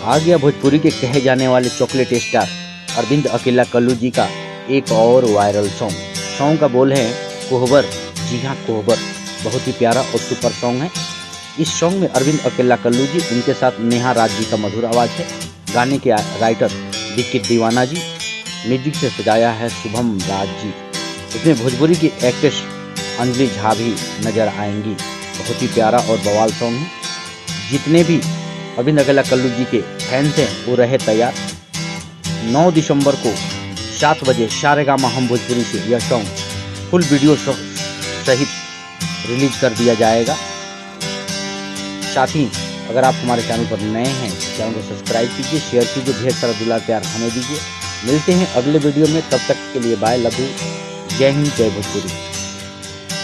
आ गया भोजपुरी के कहे जाने वाले चॉकलेट स्टार अरविंद अकेला कल्लू जी का एक और वायरल सॉन्ग का बोल है कोहबर। जी हाँ, कोहबर बहुत ही प्यारा और सुपर सॉन्ग है। इस सॉन्ग में अरविंद अकेला कल्लू जी, उनके साथ नेहा राज जी का मधुर आवाज़ है। गाने के राइटर विक्की दीवाना जी, म्यूजिक से सजाया है शुभम राज जी। इसमें भोजपुरी की एक्ट्रेस अंजलि झा भी नजर आएंगी। बहुत ही प्यारा और बवाल सॉन्ग है। जितने भी अरविंद अकेला कल्लू जी के फैंस हैं वो रहे तैयार। 9 दिसंबर को 7 बजे सारेगामा हम भोजपुरी से यह सॉन्ग फुल वीडियो सहित रिलीज कर दिया जाएगा। साथ ही अगर आप हमारे चैनल पर नए हैं तो चैनल को सब्सक्राइब कीजिए, शेयर कीजिए, ढेर सारा दुलार प्यार हमें दीजिए। मिलते हैं अगले वीडियो में, तब तक के लिए बाय, लव यू, जय हिंद, जय भोजपुरी।